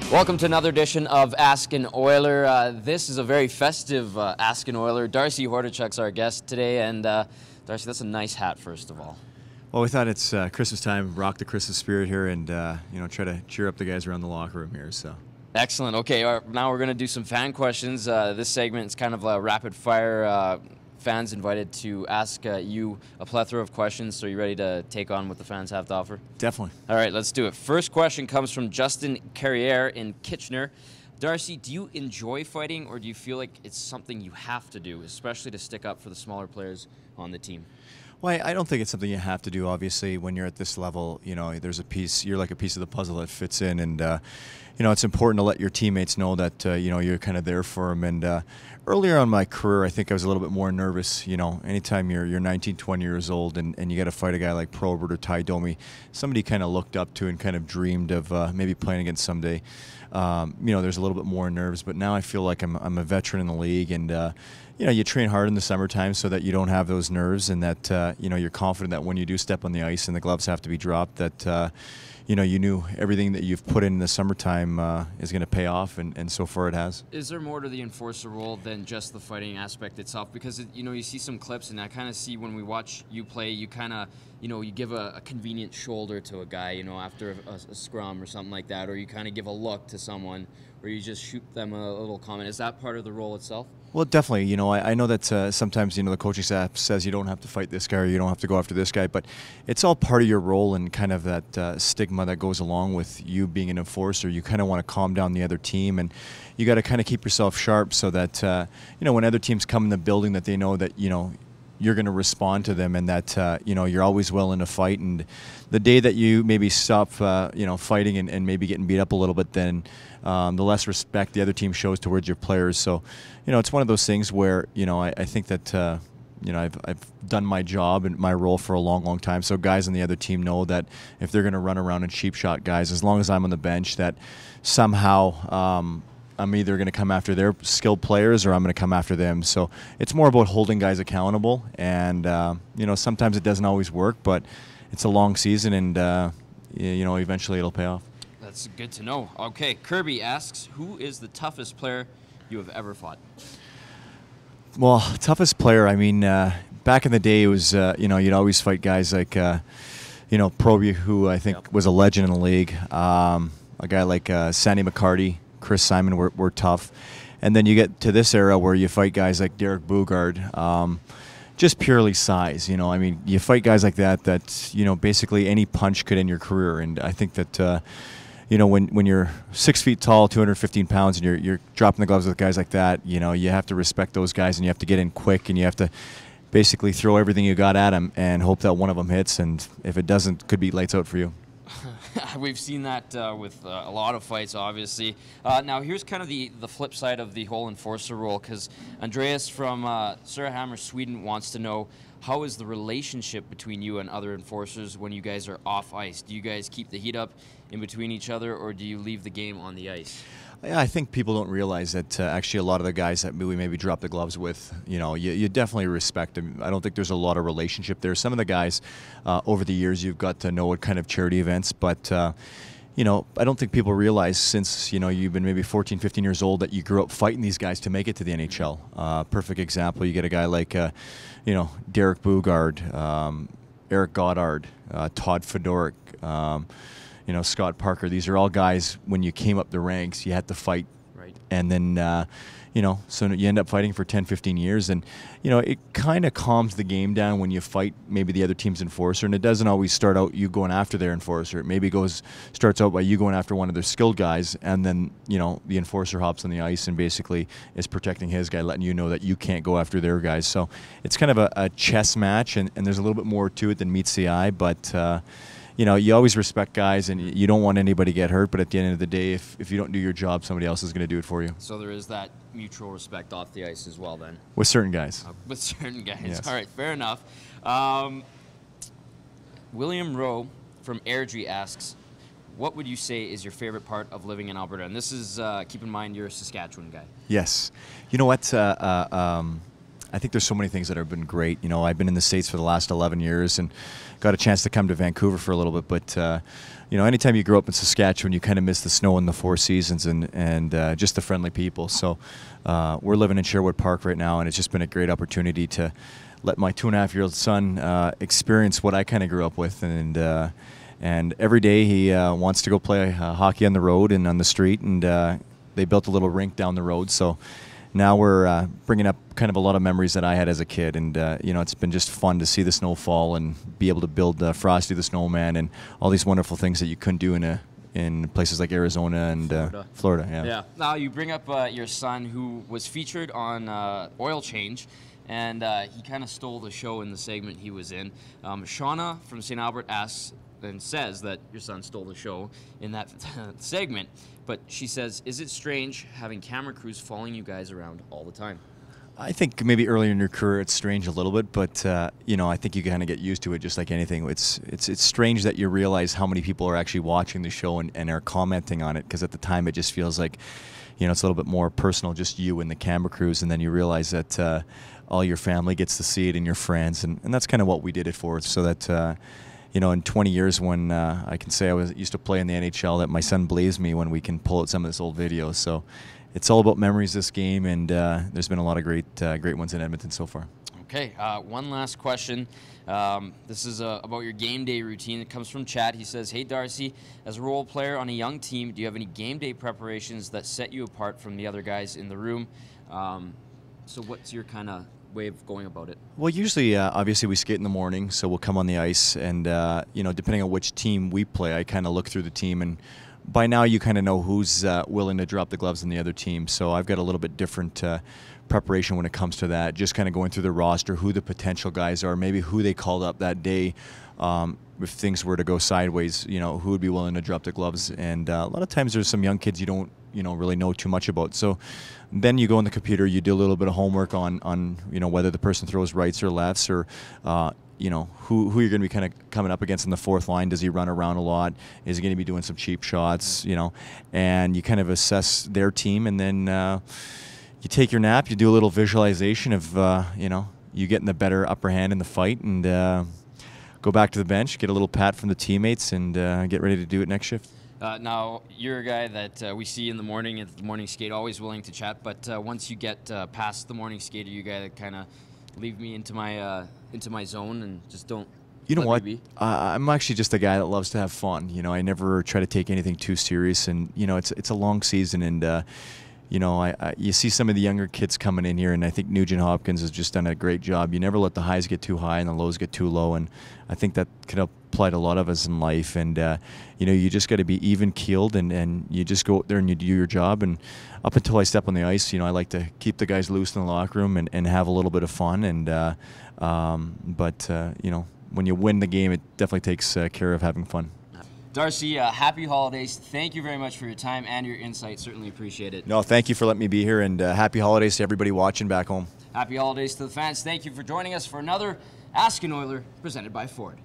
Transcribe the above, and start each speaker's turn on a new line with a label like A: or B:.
A: Welcome to another edition of Ask an Oiler. This is a very festive Ask an Oiler. Darcy Hordichuk's our guest today, and Darcy, that's a nice hat, first of all.
B: Well, we thought it's Christmas time, rock the Christmas spirit here, and try to cheer up the guys around the locker room here. So.
A: Excellent. Okay, now we're going to do some fan questions. This segment is kind of a rapid fire. Fans invited to ask you a plethora of questions. So you ready to take on what the fans have to offer?
B: Definitely.
A: All right, let's do it. First question comes from Justin Carriere in Kitchener. Darcy, do you enjoy fighting, or do you feel like it's something you have to do, especially to stick up for the smaller players on the team?
B: Well, I don't think it's something you have to do. Obviously, when you're at this level, there's a piece. You're like a piece of the puzzle that fits in, and it's important to let your teammates know that you're kind of there for them. And earlier on in my career, I think I was a little bit more nervous. Anytime you're 19, 20 years old, and you got to fight a guy like Probert or Ty Domi, somebody kind of looked up to and kind of dreamed of maybe playing against someday. There's a little bit more nerves, but now I feel like I'm a veteran in the league, and you train hard in the summertime so that you don't have those nerves, and that you're confident that when you do step on the ice and the gloves have to be dropped, that you knew everything that you've put in the summertime is going to pay off, and so far it has.
A: Is there more to the enforcer role than just the fighting aspect itself? Because you see some clips, and I kind of see when we watch you play, you kind of you give a convenient shoulder to a guy, after a scrum or something like that, or you kind of give a look to someone, or you just shoot them a little comment. Is that part of the role itself?
B: Well, definitely. I know that sometimes the coaching staff says you don't have to fight this guy or you don't have to go after this guy, but it's all part of your role and kind of that stigma that goes along with you being an enforcer. You kind of want to calm down the other team, and you got to kind of keep yourself sharp so that when other teams come in the building, that they know that you're going to respond to them, and that you're always willing to fight. And the day that you maybe stop fighting and maybe getting beat up a little bit, then the less respect the other team shows towards your players. So it's one of those things where I think that I've done my job and my role for a long time, so guys on the other team know that if they're going to run around and cheap shot guys, as long as I'm on the bench, that somehow I'm either going to come after their skilled players or I'm going to come after them. So it's more about holding guys accountable, and sometimes it doesn't always work, but it's a long season, and eventually it'll pay off.
A: That's good to know. Okay, Kirby asks, who is the toughest player you have ever fought?
B: Well, toughest player, back in the day it was, you'd always fight guys like, Proby, who I think was a legend in the league, a guy like Sandy McCarty, Chris Simon were tough. And then you get to this era where you fight guys like Derek Bugard, just purely size. You fight guys like that basically any punch could end your career. And I think that, when you're 6 feet tall, 215 pounds, and you're dropping the gloves with guys like that, you have to respect those guys, and you have to get in quick, and you have to basically throw everything you got at them and hope that one of them hits. And if it doesn't, it could be lights out for you.
A: We've seen that with a lot of fights, obviously. Now, here's kind of the flip side of the whole enforcer role, because Andreas from Surahammar, Sweden, wants to know, how is the relationship between you and other enforcers when you guys are off ice? Do you guys keep the heat up in between each other, or do you leave the game on the ice?
B: Yeah, I think people don't realize that actually a lot of the guys that we maybe drop the gloves with, you definitely respect them. I don't think there's a lot of relationship there. Some of the guys over the years you've got to know at kind of charity events, but I don't think people realize, since you've been maybe 14, 15 years old, that you grew up fighting these guys to make it to the NHL. Perfect example, you get a guy like Derek Bugard, Eric Goddard, Todd Fedoric, Scott Parker. These are all guys, when you came up the ranks, you had to fight.
A: Right.
B: And then, so you end up fighting for 10, 15 years. And, it kind of calms the game down when you fight maybe the other team's enforcer. And it doesn't always start out you going after their enforcer. It maybe starts out by you going after one of their skilled guys. And then, the enforcer hops on the ice and basically is protecting his guy, letting you know that you can't go after their guys. So it's kind of a chess match, and there's a little bit more to it than meets the eye. But, you always respect guys, and you don't want anybody to get hurt, but at the end of the day, if you don't do your job, somebody else is going to do it for you.
A: So there is that mutual respect off the ice as well, then?
B: With certain guys.
A: With certain guys.
B: Yes.
A: All right, fair enough. William Rowe from Airdrie asks, what would you say is your favorite part of living in Alberta? And this is, keep in mind, you're a Saskatchewan guy.
B: Yes. You know what? I think there's so many things that have been great. You know, I've been in the States for the last 11 years and got a chance to come to Vancouver for a little bit. But, you know, anytime you grow up in Saskatchewan, you kind of miss the snow and the four seasons and just the friendly people. So we're living in Sherwood Park right now, and it's just been a great opportunity to let my 2.5-year-old son experience what I kind of grew up with. And every day he wants to go play hockey on the road and on the street, and they built a little rink down the road. So now we're bringing up kind of a lot of memories that I had as a kid, and you know, it's been just fun to see the snow fall and be able to build Frosty the Snowman and all these wonderful things that you couldn't do in places like Arizona and Florida.
A: Yeah. Now you bring up your son, who was featured on Oil Change, and he kind of stole the show in the segment he was in. Shauna from St. Albert asks and says that your son stole the show in that segment, but she says, is it strange having camera crews following you guys around all the time?
B: I think maybe earlier in your career it's strange a little bit, but you know, I think you kind of get used to it, just like anything. It's strange that you realize how many people are actually watching the show and are commenting on it, because at the time it just feels like, you know, it's a little bit more personal, just you and the camera crews, and then you realize that all your family gets to see it and your friends, and that's kind of what we did it for, so that you know, in 20 years when I can say I used to play in the NHL, that my son blazed me when we can pull out some of this old videos. So it's all about memories, this game, and there's been a lot of great ones in Edmonton so far.
A: Okay, one last question. This is about your game day routine. It comes from Chad. He says, hey Darcy, as a role player on a young team, do you have any game day preparations that set you apart from the other guys in the room? So what's your kind of way of going about it?
B: Well, usually, obviously, we skate in the morning, so we'll come on the ice, and you know, depending on which team we play, I kind of look through the team, and by now you kind of know who's willing to drop the gloves in the other team. So I've got a little bit different preparation when it comes to that. Just kind of going through the roster, who the potential guys are, maybe who they called up that day. If things were to go sideways, you know, who would be willing to drop the gloves. And a lot of times there's some young kids you don't, you know, really know too much about. So then you go on the computer, you do a little bit of homework on you know, whether the person throws rights or lefts, or you know, who you're going to be kind of coming up against in the fourth line. Does he run around a lot? Is he going to be doing some cheap shots? You know, and you kind of assess their team, and then you take your nap. You do a little visualization of you know, you getting the better upper hand in the fight, and go back to the bench, get a little pat from the teammates, and get ready to do it next shift.
A: Now, you're a guy that we see in the morning at the morning skate, always willing to chat, but once you get past the morning skate, are you a guy that kind of leave me into my zone and just don't
B: You know what?
A: let me be?
B: I'm actually just a guy that loves to have fun. You know, I never try to take anything too serious, and you know, it's a long season, and you know, you see some of the younger kids coming in here, and I think Nugent Hopkins has just done a great job. You never let the highs get too high and the lows get too low, and I think that can apply to a lot of us in life. And you know, you just got to be even keeled, and you just go out there and you do your job. And up until I step on the ice, you know, I like to keep the guys loose in the locker room and have a little bit of fun. And but you know, when you win the game, it definitely takes care of having fun.
A: Darcy, happy holidays. Thank you very much for your time and your insight. Certainly appreciate it.
B: No, thank you for letting me be here, and happy holidays to everybody watching back home.
A: Happy holidays to the fans. Thank you for joining us for another Ask an Oiler presented by Ford.